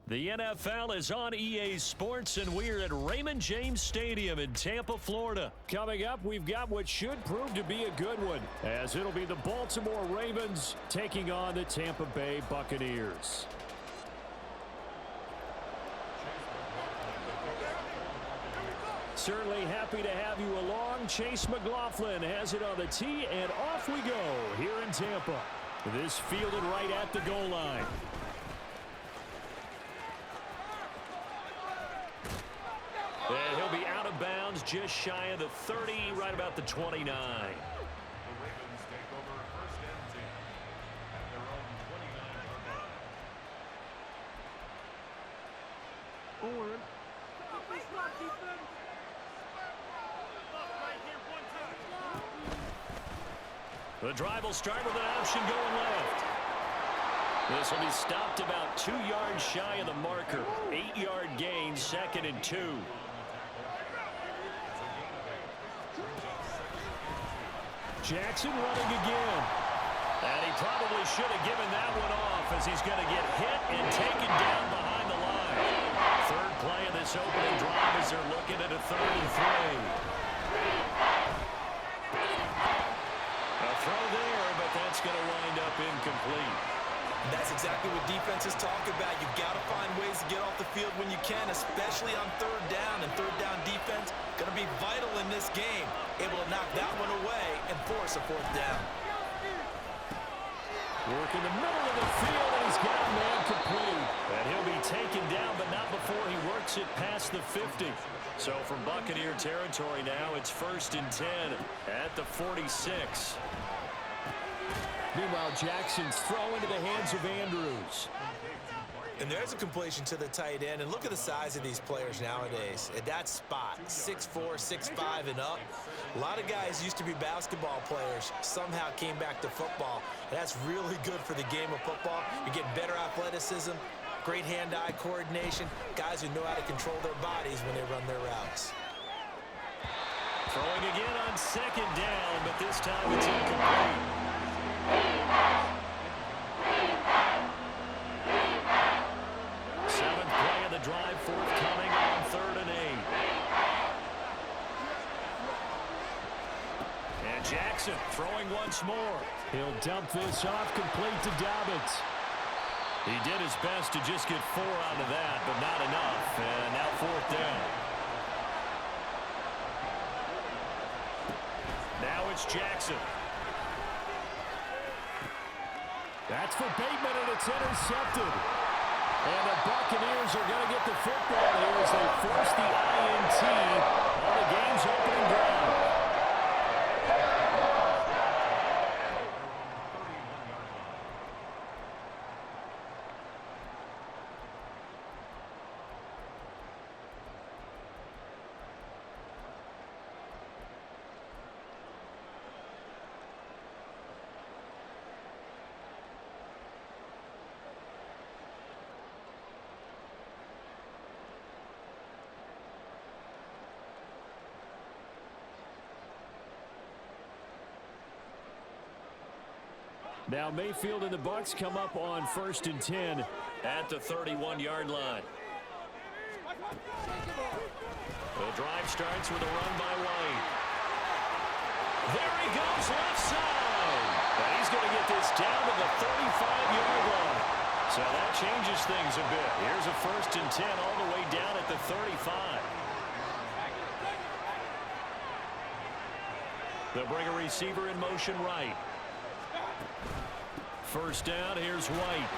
The NFL is on EA Sports, and we're at Raymond James Stadium in Tampa, Florida. Coming up, we've got what should prove to be a good one, as it'll be the Baltimore Ravens taking on the Tampa Bay Buccaneers. Certainly happy to have you along. Chase McLaughlin has it on the tee, and off we go here in Tampa. This fielded right at the goal line. And he'll be out of bounds just shy of the 30, right about the 29. The Ravens take over first and 10 at their own 29-yard line. The drive will start with an option going left. This will be stopped about 2 yards shy of the marker. 8-yard gain, 2nd and 2. Jackson running again. And he probably should have given that one off, as he's going to get hit and taken down behind the line. Third play of this opening drive as they're looking at a 3rd and 3. A throw there, but that's going to wind up incomplete. That's exactly what defenses talk about. You've got to find ways to get off the field when you can, especially on 3rd down. And 3rd down defense going to be vital in this game. Able to knock that one away and force a 4th down. Work in the middle of the field, and he's got a man complete. And he'll be taken down, but not before he works it past the 50. So from Buccaneer territory now, it's 1st and 10 at the 46. Meanwhile, Jackson's throw into the hands of Andrews. And there's a completion to the tight end. And look at the size of these players nowadays. At that spot, 6'4", 6'5", and up. A lot of guys used to be basketball players, somehow came back to football. And that's really good for the game of football. You're getting better athleticism, great hand-eye coordination, guys who know how to control their bodies when they run their routes. Throwing again on 2nd down, but this time it's incomplete. 7th play of the drive, forthcoming on 3rd and 8. And Jackson throwing once more. He'll dump this off complete to Dobbins. He did his best to just get 4 out of that, but not enough. And now 4th down. Now it's Jackson. That's for Bateman, and it's intercepted. And the Buccaneers are going to get the football here as they force the INT on the game's opening drive. Now Mayfield and the Bucs come up on 1st and 10 at the 31-yard line. The drive starts with a run by White. There he goes, left side. And he's going to get this down to the 35-yard line. So that changes things a bit. Here's a 1st and 10 all the way down at the 35. They'll bring a receiver in motion right. 1st down, here's White.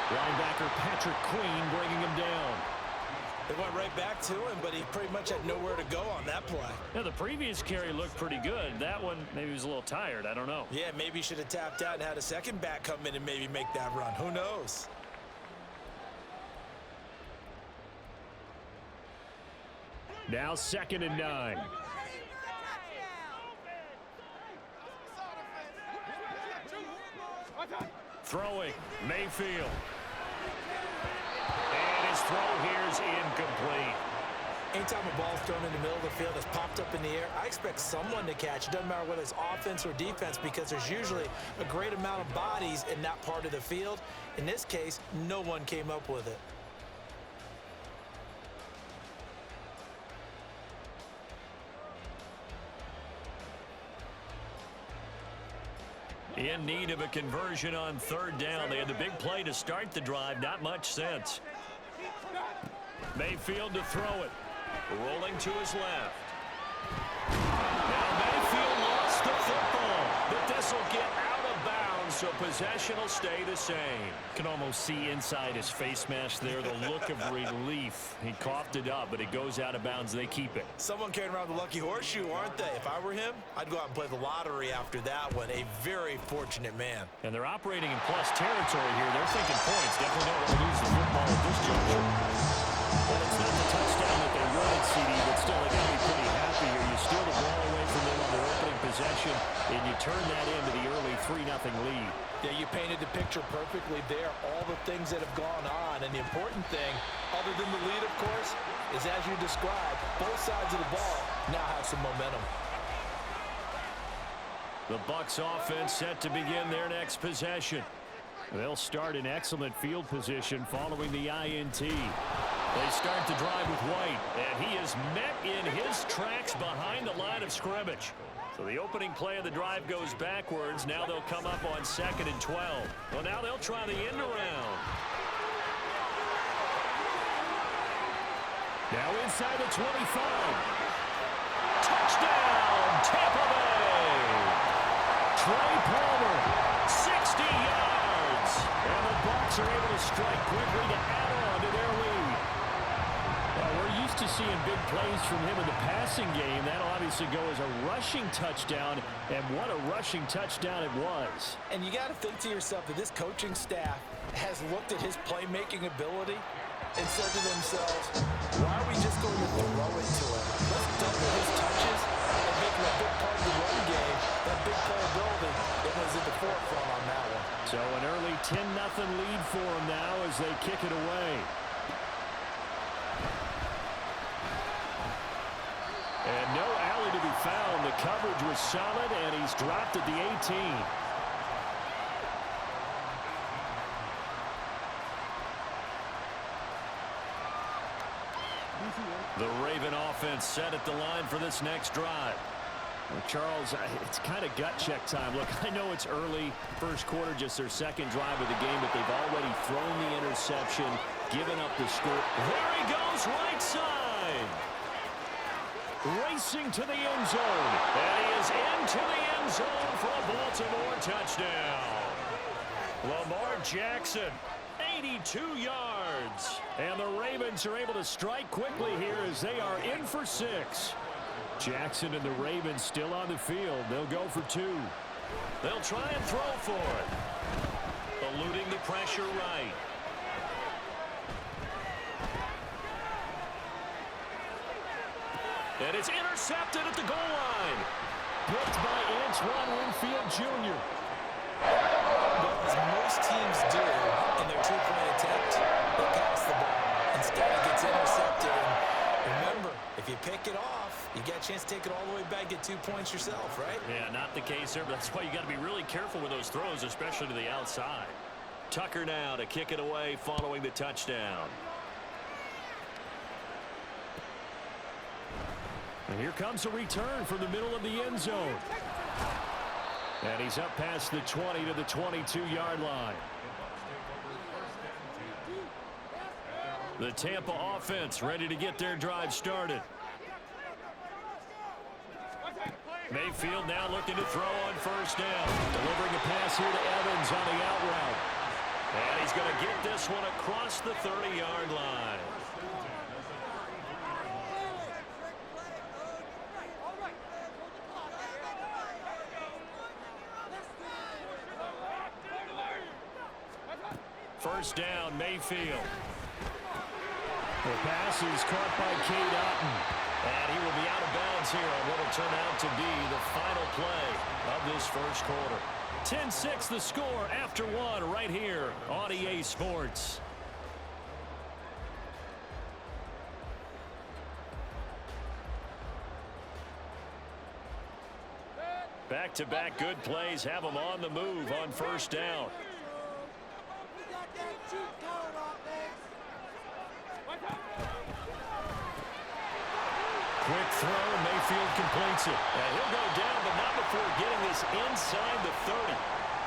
Linebacker Patrick Queen bringing him down. They went right back to him, but he pretty much had nowhere to go on that play. Yeah, the previous carry looked pretty good. That one, maybe he was a little tired. I don't know. Yeah, maybe he should have tapped out and had a second back come in and maybe make that run. Who knows? Now 2nd and 9. Throwing, Mayfield. And his throw here's incomplete. Anytime a ball's thrown in the middle of the field that's popped up in the air, I expect someone to catch. It doesn't matter whether it's offense or defense because there's usually a great amount of bodies in that part of the field. In this case, no one came up with it. In need of a conversion on third down. They had the big play to start the drive. Not much sense. Mayfield to throw it. Rolling to his left. Now Mayfield lost the football. But this will get out of bounds, so possession will stay the same. You can almost see inside his face mask there the look of relief. He coughed it up, but it goes out of bounds. They keep it. Someone carrying around the lucky horseshoe, aren't they? If I were him, I'd go out and play the lottery after that one. A very fortunate man. And they're operating in plus territory here. They're thinking points. Definitely don't want to lose the football at this juncture. Well, it's not the touchdown that they wanted, CD, but still, they got to be pretty happy here. You steal the ball away from them on their opening possession, and you turn that into the early 3-0 lead. Yeah, you painted the picture perfectly there, all the things that have gone on. And the important thing, other than the lead, of course, is as you described, both sides of the ball now have some momentum. The Bucs offense set to begin their next possession. They'll start in excellent field position following the INT. They start the drive with White, and he is met in his tracks behind the line of scrimmage. So the opening play of the drive goes backwards. Now they'll come up on 2nd and 12. Well, now they'll try the end around. Now inside the 25. Touchdown, Tampa Bay! Trey Palmer, 60 yards. and the Bucs are able to strike quickly to add on to their lead. We're used to seeing big plays from him in the passing game. That'll obviously go as a rushing touchdown, and what a rushing touchdown it was. And you got to think to yourself that this coaching staff has looked at his playmaking ability and said to themselves, why are we just going to throw it to him? Let's double his touches and make him a big part of the run game. That big playability, it was at the forefront on that one. So an early 10-0 lead for him now as they kick it away. And no alley to be found. The coverage was solid, and he's dropped at the 18. The Raven offense set at the line for this next drive. Well, Charles, it's kind of gut check time. Look, I know it's early, first quarter, just their second drive of the game, but they've already thrown the interception, given up the score. There he goes, right side. Racing to the end zone. And he is into the end zone for a Baltimore touchdown. Lamar Jackson, 82 yards. And the Ravens are able to strike quickly here as they are in for 6. Jackson and the Ravens still on the field. They'll go for 2. They'll try and throw for it. Eluding the pressure right. And it's intercepted at the goal line. Picked by Antoine Winfield Jr. But as most teams do in their two-point attempt, they pass the ball. Instead, it gets intercepted. And remember, if you pick it off, you get a chance to take it all the way back, get 2 points yourself, right? Yeah, not the case there, but that's why you got to be really careful with those throws, especially to the outside. Tucker now to kick it away following the touchdown. And here comes a return from the middle of the end zone. And he's up past the 20 to the 22-yard line. The Tampa offense ready to get their drive started. Mayfield now looking to throw on first down. Delivering a pass here to Evans on the out route. And he's going to get this one across the 30-yard line. First down, Mayfield. The pass is caught by Cade Otton. And he will be out of bounds here on what will turn out to be the final play of this first quarter. 10-6 the score after 1 right here on EA Sports. Back-to-back good plays have them on the move on first down. Quick throw. Mayfield completes it. And he'll go down, but not before getting this inside the 30.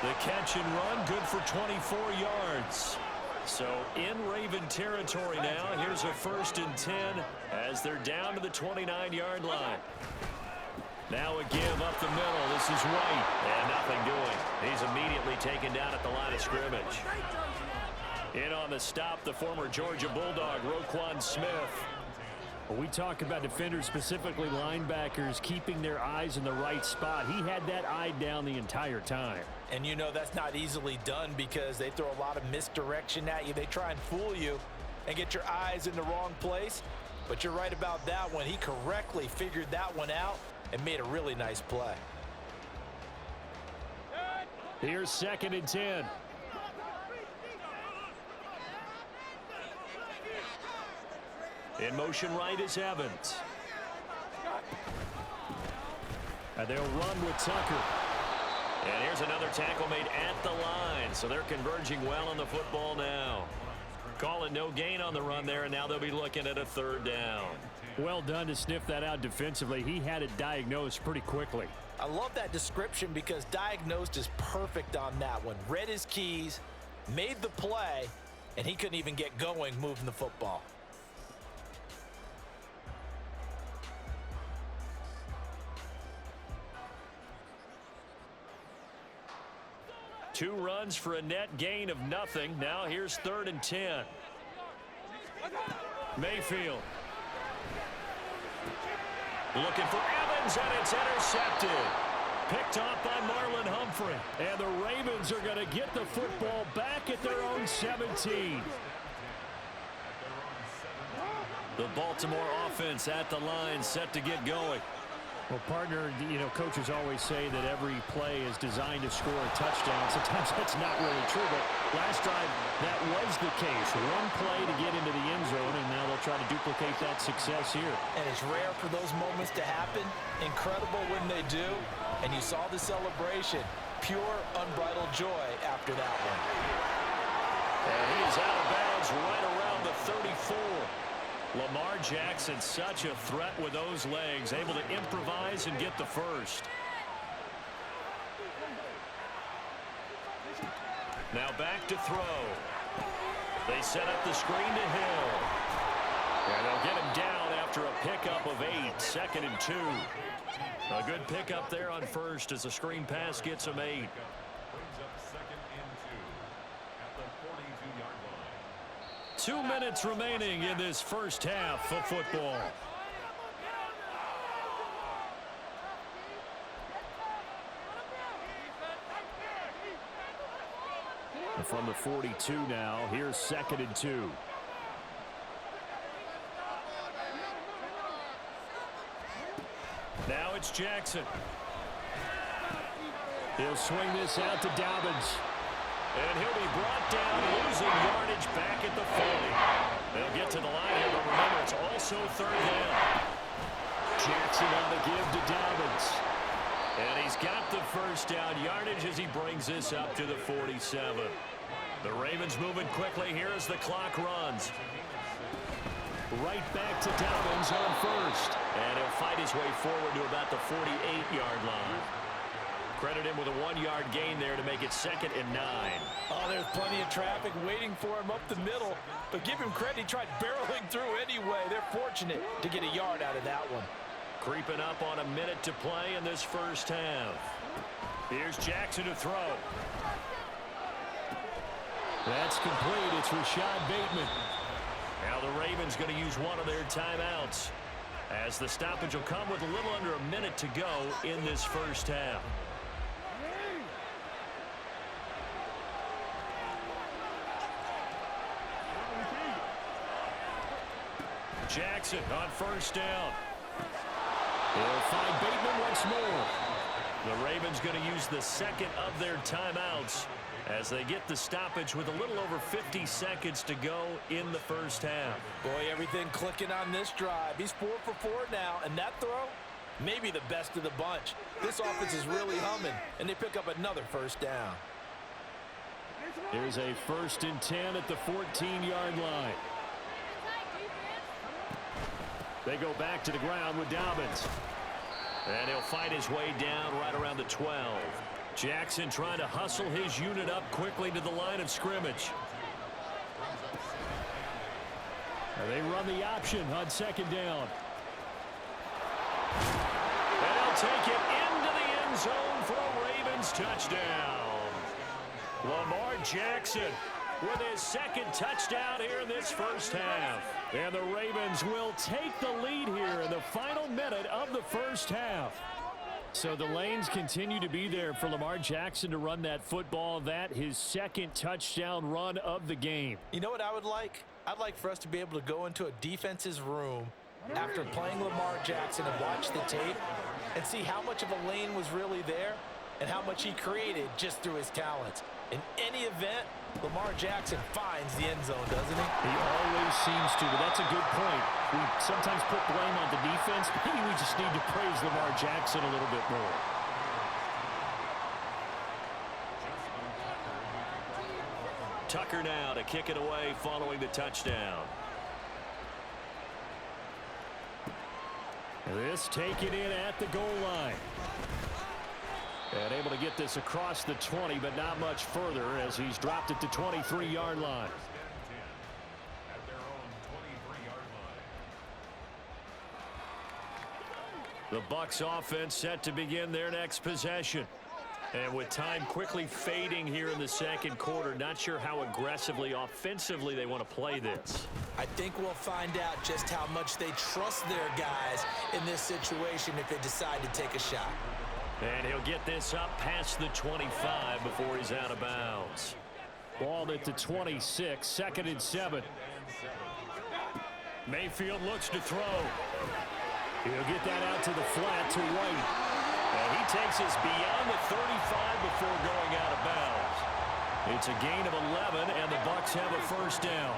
The catch and run, good for 24 yards. So in Raven territory now. Here's a 1st and 10 as they're down to the 29-yard line. Now a give up the middle. This is White. And nothing doing. He's immediately taken down at the line of scrimmage. In on the stop, the former Georgia Bulldog, Roquan Smith. Well, we talk about defenders, specifically linebackers, keeping their eyes in the right spot. He had that eye down the entire time. And you know that's not easily done because they throw a lot of misdirection at you. They try and fool you and get your eyes in the wrong place. But you're right about that one. He correctly figured that one out and made a really nice play. Here's 2nd and 10. In motion right is Evans. And they'll run with Tucker. And here's another tackle made at the line. So they're converging well on the football now. Calling no gain on the run there, and now they'll be looking at a 3rd down. Well done to sniff that out defensively. He had it diagnosed pretty quickly. I love that description because diagnosed is perfect on that one. Read his keys, made the play, and he couldn't even get going moving the football. Two runs for a net gain of nothing. Now here's 3rd and 10. Mayfield. Looking for Evans, and it's intercepted. Picked off by Marlon Humphrey. And the Ravens are going to get the football back at their own 17. The Baltimore offense at the line, set to get going. Well, partner, you know, coaches always say that every play is designed to score a touchdown. Sometimes that's not really true, but last drive, that was the case. One play to get into the end zone, and now they'll try to duplicate that success here. And it's rare for those moments to happen. Incredible when they do. And you saw the celebration. Pure, unbridled joy after that one. And he is out of bounds right around the 34. Lamar Jackson, such a threat with those legs, able to improvise and get the first. Now back to throw. They set up the screen to Hill. And they'll get him down after a pickup of 8, 2nd and 2. A good pickup there on first as the screen pass gets him 8. 2 minutes remaining in this first half of football. And from the 42 now, here's 2nd and 2. Now it's Jackson. He'll swing this out to Dobbins. And he'll be brought down, losing yardage back at the 40. They'll get to the line here, but remember, it's also 3rd down. Jackson on the give to Dobbins. And he's got the first down yardage as he brings this up to the 47. The Ravens moving quickly here as the clock runs. Right back to Dobbins on first. And he'll fight his way forward to about the 48-yard line. Credit him with a 1-yard gain there to make it 2nd and 9. Oh, there's plenty of traffic waiting for him up the middle. But give him credit, he tried barreling through anyway. They're fortunate to get a yard out of that one. Creeping up on a minute to play in this first half. Here's Jackson to throw. That's complete. It's Rashad Bateman. Now the Ravens going to use one of their timeouts, as the stoppage will come with a little under a minute to go in this first half. Jackson on first down. He'll find Bateman once more. The Ravens going to use the second of their timeouts as they get the stoppage with a little over 50 seconds to go in the first half. Boy, everything clicking on this drive. He's 4 for 4 now, and that throw, maybe the best of the bunch. This offense is really humming, and they pick up another first down. Here's a 1st and 10 at the 14-yard line. They go back to the ground with Dobbins. And he'll fight his way down right around the 12. Jackson trying to hustle his unit up quickly to the line of scrimmage. And they run the option on 2nd down. And he'll take it into the end zone for a Ravens touchdown. Lamar Jackson with his 2nd touchdown here in this first half. And the Ravens will take the lead here in the final minute of the first half. So the lanes continue to be there for Lamar Jackson to run that football. That his 2nd touchdown run of the game. You know what I would like? I'd like for us to be able to go into a defense's room after playing Lamar Jackson and watch the tape and see how much of a lane was really there and how much he created just through his talents. In any event, Lamar Jackson finds the end zone, doesn't he? He always seems to, but that's a good point. We sometimes put blame on the defense. Maybe we just need to praise Lamar Jackson a little bit more. Tucker now to kick it away following the touchdown. This taken in at the goal line. And able to get this across the 20, but not much further as he's dropped it to 23-yard line. At their own 23-yard line. The Bucs offense set to begin their next possession. And with time quickly fading here in the 2nd quarter, not sure how aggressively, offensively they want to play this. I think we'll find out just how much they trust their guys in this situation if they decide to take a shot. And he'll get this up past the 25 before he's out of bounds. Ball at the 26, 2nd and 7. Mayfield looks to throw. He'll get that out to the flat to White. And he takes us beyond the 35 before going out of bounds. It's a gain of 11, and the Bucs have a first down.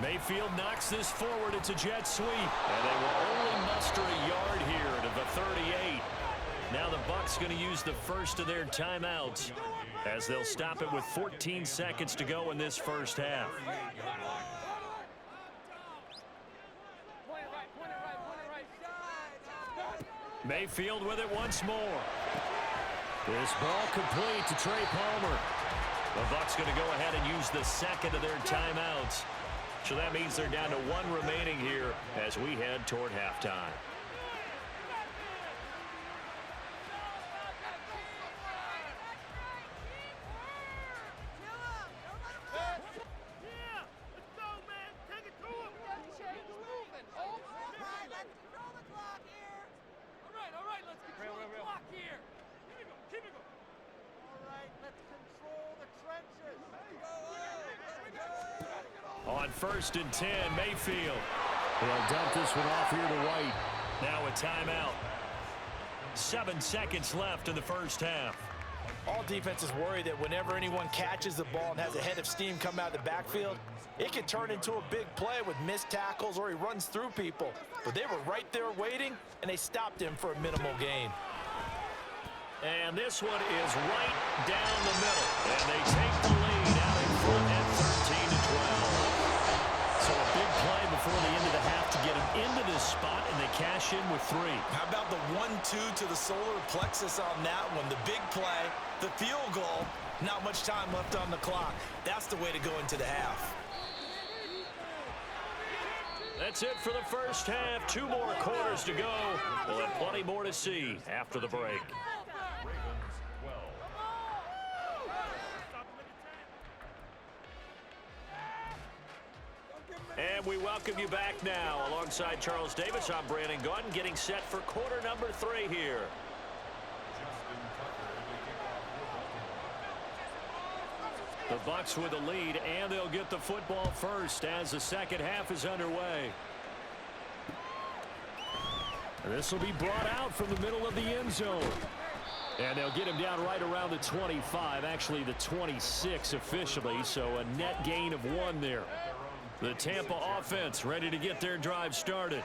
Mayfield knocks this forward. It's a jet sweep. And they will only muster a yard here to the 38. Now the Bucs going to use the first of their timeouts as they'll stop it with 14 seconds to go in this first half. Mayfield with it once more. This ball complete to Trey Palmer. The Bucs going to go ahead and use the second of their timeouts. So that means they're down to 1 remaining here as we head toward halftime. On 1st and 10, Mayfield. He'll dump this one off here to White. Now a timeout. 7 seconds left in the first half. All defenses worry that whenever anyone catches the ball and has a head of steam come out of the backfield, it can turn into a big play with missed tackles or he runs through people. But they were right there waiting, and they stopped him for a minimal gain. And this one is right down the middle. And they take the lead out in front at 13-12. So a big play before the end of the half to get him into this spot, and they cash in with 3. How about the 1-2 to the solar plexus on that one? The big play, the field goal, not much time left on the clock. That's the way to go into the half. That's it for the first half. 2 more quarters to go. We'll have plenty more to see after the break. And we welcome you back now. Alongside Charles Davis, I'm Brandon Gaudin, getting set for quarter number 3 here. The Bucs with the lead, and they'll get the football first as the second half is underway. This will be brought out from the middle of the end zone. And they'll get him down right around the 25, actually the 26 officially, so a net gain of 1 there. The Tampa offense ready to get their drive started.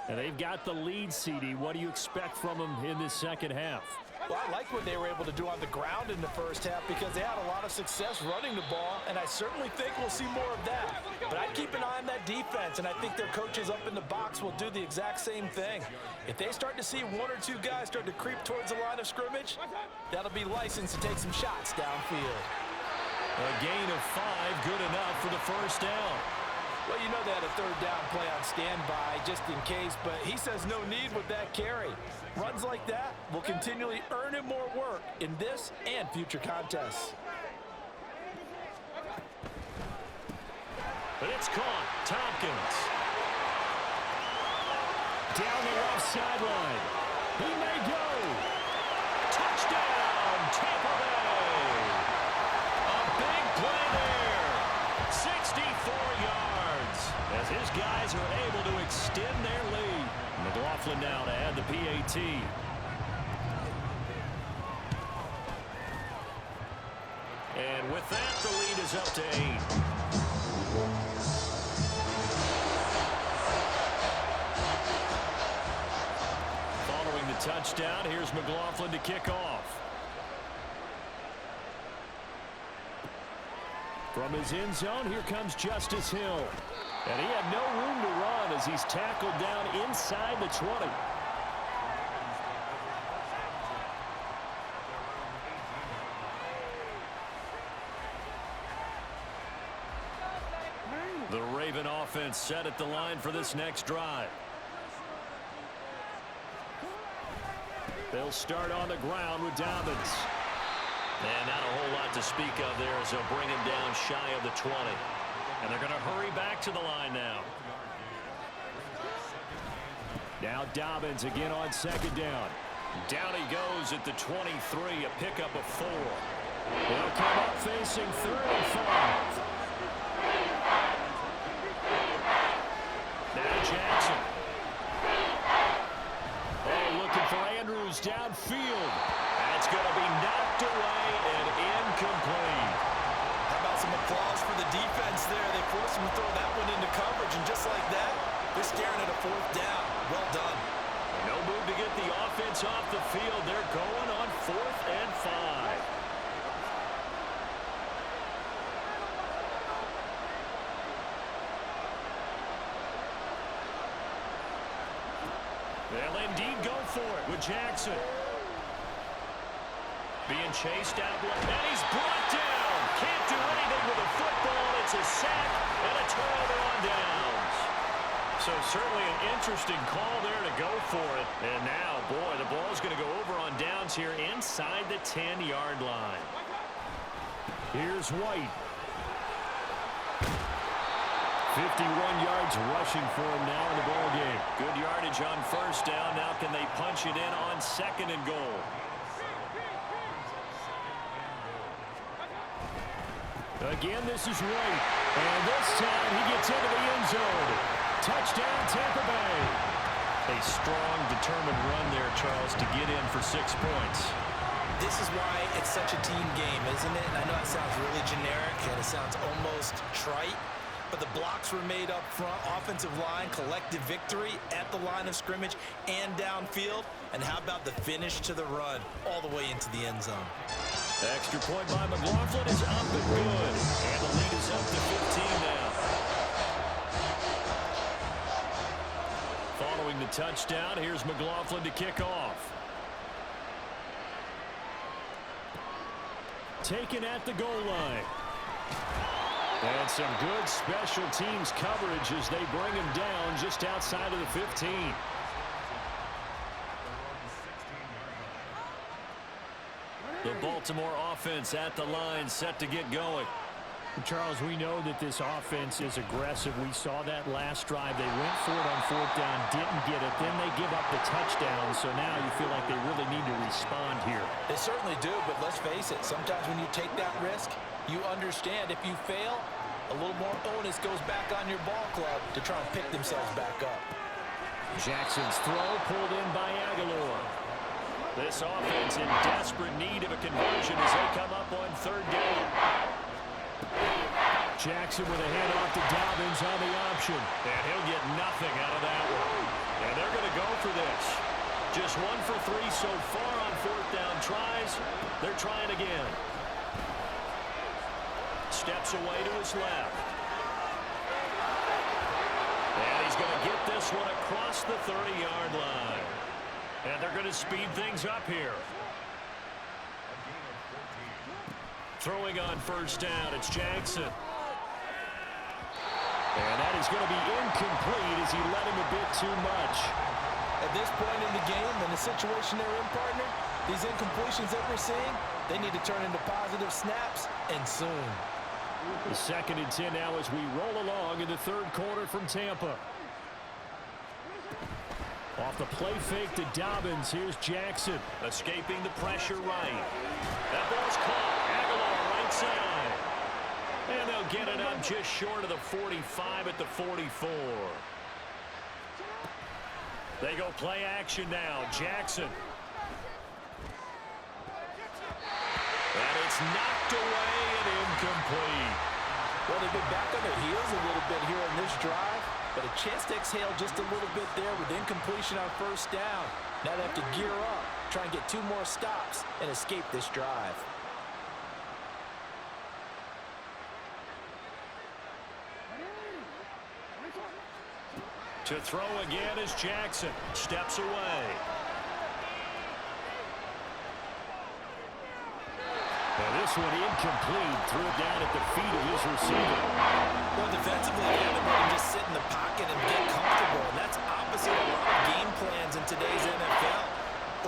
And they've got the lead, CD. What do you expect from them in this second half? Well, I like what they were able to do on the ground in the first half because they had a lot of success running the ball, and I certainly think we'll see more of that. But I'd keep an eye on that defense, and I think their coaches up in the box will do the exact same thing. If they start to see one or two guys start to creep towards the line of scrimmage, that'll be licensed to take some shots downfield. A gain of 5, good enough for the first down. Well, you know they had a third down play on standby just in case, but he says no need with that carry. Runs like that will continually earn him more work in this and future contests. But it's caught. Tompkins. Down the left sideline. He may go. Touchdown, Tampa Bay. A big play there. 64 yards. As his guys are able to extend their lead. McLaughlin now to add the PAT. And with that, the lead is up to 8. Following the touchdown, here's McLaughlin to kick off. From his end zone, here comes Justice Hill. And he had no room to run as he's tackled down inside the 20. The Raven offense set at the line for this next drive. They'll start on the ground with Dobbins. And not a whole lot to speak of there as they'll bring him down shy of the 20. And they're going to hurry back to the line now. Now Dobbins again on second down. Down he goes at the 23, a pickup of 4. They'll come up facing 3rd and 5. Now Jackson. Oh, looking for Andrews downfield. That's going to be knocked away and incomplete. How about some applause for the defense there? They forced him to throw that one into coverage, and just like that, they're staring at a 4th down. Well done. No move to get the offense off the field. They're going on 4th and 5. They'll indeed go for it with Jackson. Being chased out, and he's brought down. Can't do anything with a football. It's a sack and a turnover on downs. So certainly an interesting call there to go for it. And now, boy, the ball's going to go over on downs here inside the 10-yard line. Here's White. 51 yards rushing for him now in the ball game. Good yardage on first down. Now can they punch it in on 2nd and goal? Again, this is White. And this time he gets into the end zone. Touchdown, Tampa Bay. A strong, determined run there, Charles, to get in for 6 points. This is why it's such a team game, isn't it? And I know it sounds really generic and it sounds almost trite, but the blocks were made up front, offensive line, collective victory at the line of scrimmage and downfield. And how about the finish to the run all the way into the end zone? Extra point by McLaughlin is up and good. And the lead is up to 15 now. Following the touchdown, here's McLaughlin to kick off. Taken at the goal line. And some good special teams coverage as they bring him down just outside of the 15. The Baltimore offense at the line, set to get going. Charles, we know that this offense is aggressive. We saw that last drive. They went for it on 4th down, didn't get it. Then they give up the touchdown. So now you feel like they really need to respond here. They certainly do, but let's face it. Sometimes when you take that risk, you understand if you fail, a little more onus goes back on your ball club to try and pick themselves back up. Jackson's throw pulled in by Aguilar. This offense in desperate need of a conversion as they come up on 3rd down. Jackson with a handoff to Dobbins on the option. And he'll get nothing out of that one. And they're going to go for this. Just 1 for 3 so far on fourth down tries. They're trying again. Steps away to his left. And he's going to get this one across the 30-yard line. And they're going to speed things up here. Throwing on first down, it's Jackson. And that is going to be incomplete as he led him a bit too much. At this point in the game, in the situation they're in, partner, these incompletions that we're seeing, they need to turn into positive snaps, and soon. The 2nd and 10 now as we roll along in the third quarter from Tampa. Off the play fake to Dobbins. Here's Jackson. Escaping the pressure right. That ball's caught. Aguilar right side. And they'll get it up just short of the 45 at the 44. They go play action now. Jackson. And it's knocked away and incomplete. Well, they've been back on their heels a little bit here in this drive, but a chance to exhale just a little bit there with incompletion on first down. Now they have to gear up, try and get 2 more stops, and escape this drive. To throw again is Jackson. Steps away. And this one incomplete. Threw it down at the feet of his receiver. Well, defensively, they haven't let him just sit in the pocket and get comfortable, and that's opposite a lot of game plans in today's NFL.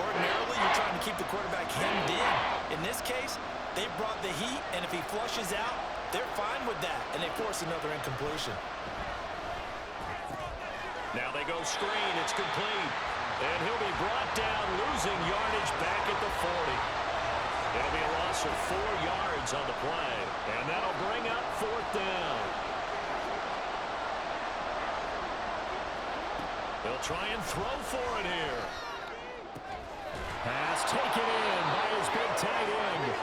Ordinarily, you're trying to keep the quarterback hemmed in. In this case, they brought the heat, and if he flushes out, they're fine with that, and they force another incompletion. Now they go screen. It's complete. And he'll be brought down, losing yardage back at the 40. It'll be a loss of 4 yards on the play. And that'll bring up fourth down. They'll try and throw for it here. Pass taken in by his big tight end.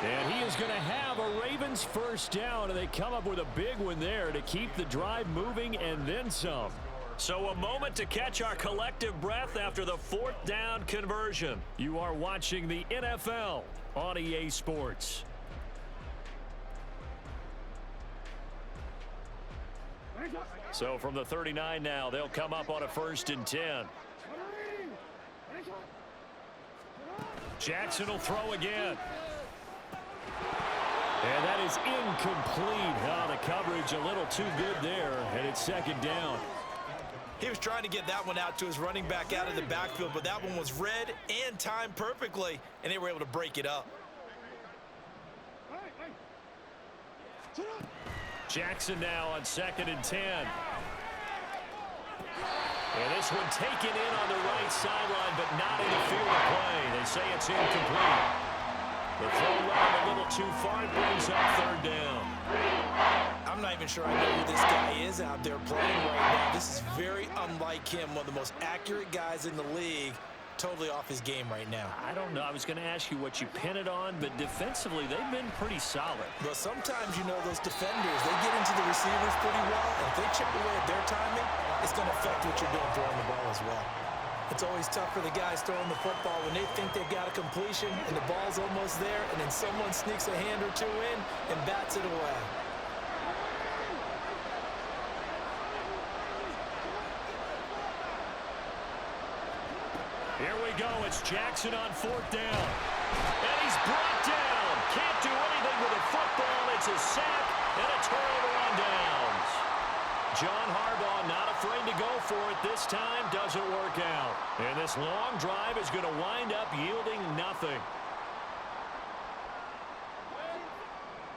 And he is going to have a Ravens first down, and they come up with a big one there to keep the drive moving and then some. So a moment to catch our collective breath after the fourth down conversion. You are watching the NFL on EA Sports. So from the 39 now, they'll come up on a 1st and 10. Jackson will throw again. And that is incomplete. Oh, the coverage a little too good there, and it's 2nd down. He was trying to get that one out to his running back out of the backfield, but that one was read and timed perfectly, and they were able to break it up. Jackson now on 2nd and 10. And this one taken in on the right sideline, but not in the field of play. They say it's incomplete. The throw ran a little too far. It brings up 3rd down. I'm not even sure I know who this guy is out there playing right now. This is very unlike him, one of the most accurate guys in the league. Totally off his game right now. I don't know. I was going to ask you what you pin it on, but defensively, they've been pretty solid. Well, sometimes, you know, those defenders, they get into the receivers pretty well, and if they chip away at their timing, it's going to affect what you're doing throwing the ball as well. It's always tough for the guys throwing the football when they think they've got a completion and the ball's almost there, and then someone sneaks a hand or two in and bats it away. Here we go. It's Jackson on 4th down. And he's brought down. Can't do anything with a football. It's a sack and a turnover on downs. John Harbaugh not afraid to go for it this time. Doesn't work out. And this long drive is going to wind up yielding nothing.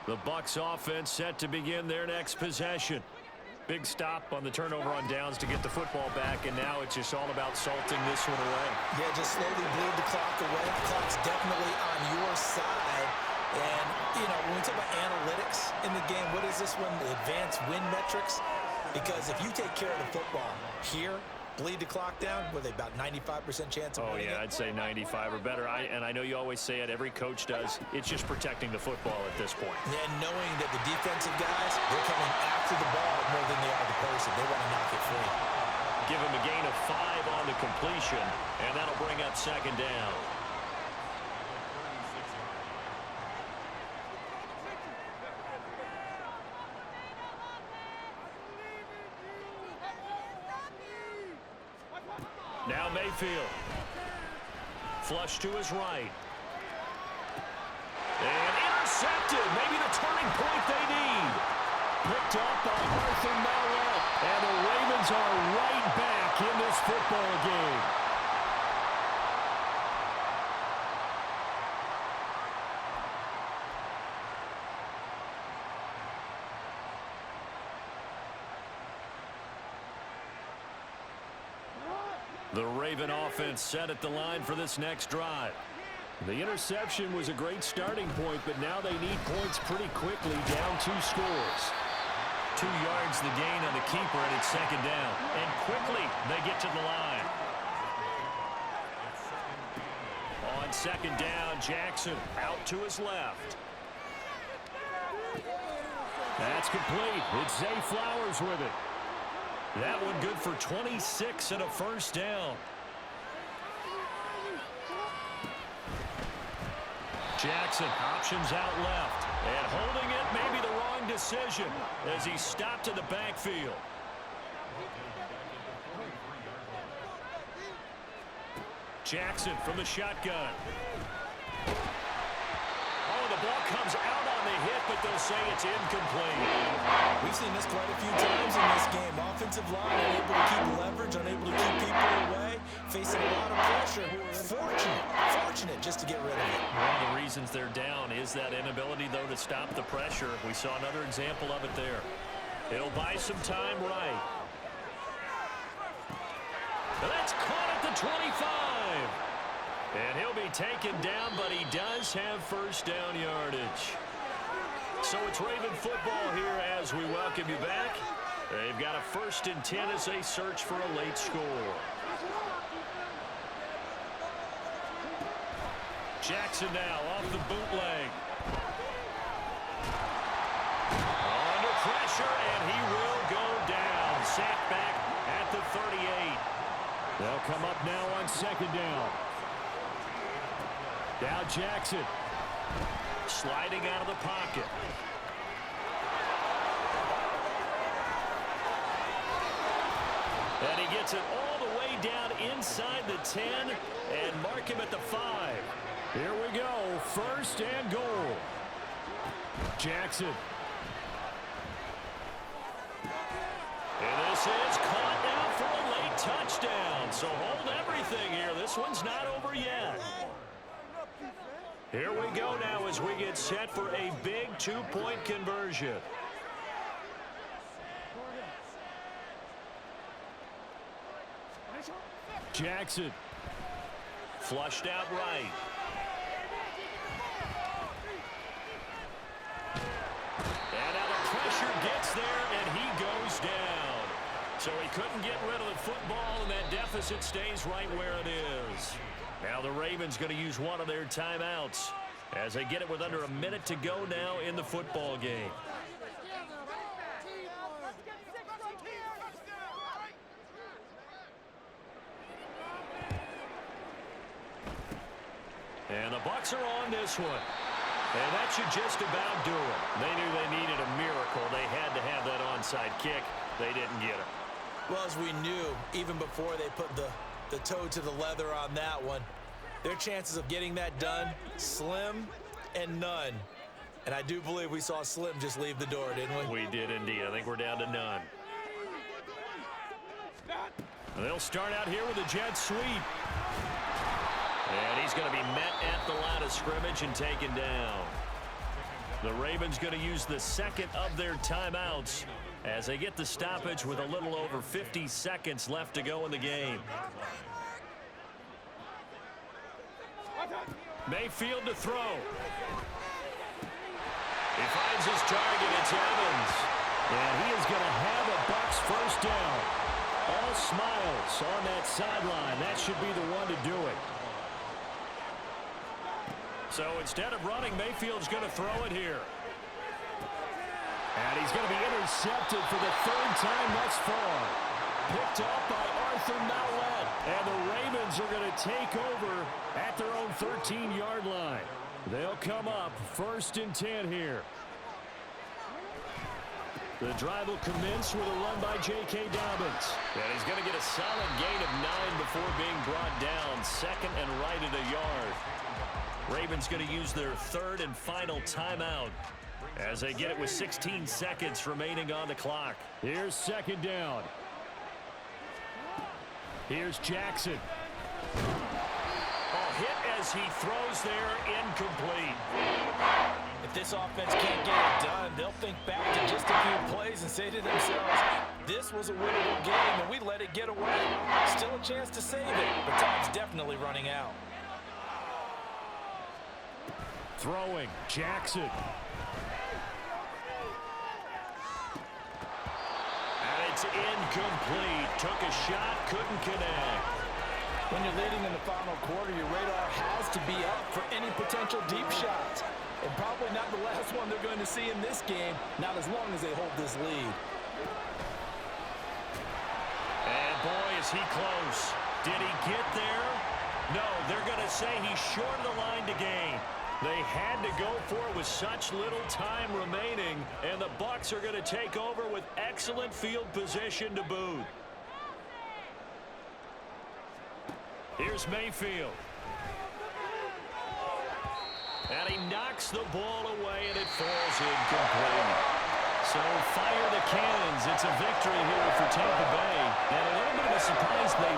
The Bucs offense set to begin their next possession. Big stop on the turnover on downs to get the football back, and now it's just all about salting this one away. Yeah, just slowly bleed the clock away. The clock's definitely on your side. And, you know, when we talk about analytics in the game, what is this one? The advanced win metrics? Because if you take care of the football here bleed the clock down, were they about 95% chance of winning it? I'd say 95 or better. And I know you always say it, every coach does. It's just protecting the football at this point. And knowing that the defensive guys, they're coming after the ball more than they are the person. They want to knock it free. Give him a gain of 5 on the completion, and that'll bring up second down. Now Mayfield. Flush to his right. And intercepted. Maybe the turning point they need. Picked up by Arthur Mallett. And the Ravens are right back in this football game. The Raven offense set at the line for this next drive. The interception was a great starting point, but now they need points pretty quickly, down 2 scores. 2 yards the gain on the keeper, and it's second down. And quickly they get to the line. On second down, Jackson out to his left. That's complete. It's Zay Flowers with it. That one good for 26 and a first down. Jackson options out left. And holding it may be the wrong decision as he's stopped in the backfield. Jackson from the shotgun. Oh, the ball comes out on the hit, but they'll say it's incomplete. We've seen this quite a few times in this game. Offensive line unable to keep leverage, unable to keep people away, facing a lot of pressure. Fortunate just to get rid of it. One of the reasons they're down is that inability, though, to stop the pressure. We saw another example of it there. It'll buy some time right. That's caught at the 25. And he'll be taken down, but he does have first down yardage. So it's Raven football here as we welcome you back. They've got a 1st and 10 as they search for a late score. Jackson now off the bootleg. Under pressure, and he will go down. Sacked back at the 38. They'll come up now on second down. Now Jackson sliding out of the pocket. And he gets it all the way down inside the 10 and mark him at the 5. Here we go, 1st and goal. Jackson. And this is caught now for a late touchdown. So hold everything here. This one's not over yet. Here we go now as we get set for a big 2-point conversion. Jackson. Flushed out right. And now the pressure gets there, and he goes down. So he couldn't get rid of the football, and that deficit stays right where it is. Now the Ravens going to use one of their timeouts as they get it with under a minute to go now in the football game. And the Bucs are on this one. And that should just about do it. They knew they needed a miracle. They had to have that onside kick. They didn't get it. Well, as we knew, even before they put the toe to the leather on that one, their chances of getting that done, slim and none. And I do believe we saw Slim just leave the door, didn't we? We did indeed. I think we're down to none. They'll start out here with a jet sweep. And he's going to be met at the line of scrimmage and taken down. The Ravens going to use the second of their timeouts as they get the stoppage with a little over 50 seconds left to go in the game. Mayfield to throw. He finds his target. It's Evans. And he is going to have a Bucs first down. All smiles on that sideline. That should be the one to do it. So instead of running, Mayfield's going to throw it here. And he's going to be intercepted for the third time thus far. Picked up by Arthur Mallett. And the Ravens are going to take over at their own 13-yard line. They'll come up 1st and 10 here. The drive will commence with a run by J.K. Dobbins. And he's going to get a solid gain of 9 before being brought down. Second and right at a yard. Ravens going to use their third and final timeout as they get it with 16 seconds remaining on the clock. Here's 2nd down. Here's Jackson. Hit as he throws there, incomplete. If this offense can't get it done, they'll think back to just a few plays and say to themselves, this was a winnable game and we let it get away. Still a chance to save it, but time's definitely running out. Throwing, Jackson. And it's incomplete. Took a shot, couldn't connect. When you're leading in the final quarter, your radar has to be up for any potential deep shots. And probably not the last one they're going to see in this game, not as long as they hold this lead. And boy, is he close. Did he get there? No, they're going to say he's short of the line to gain. They had to go for it with such little time remaining, and the Bucs are going to take over with excellent field position to boot. Here's Mayfield. And he knocks the ball away, and it falls incomplete. So fire the cannons. It's a victory here for Tampa Bay. And a little bit of a surprise they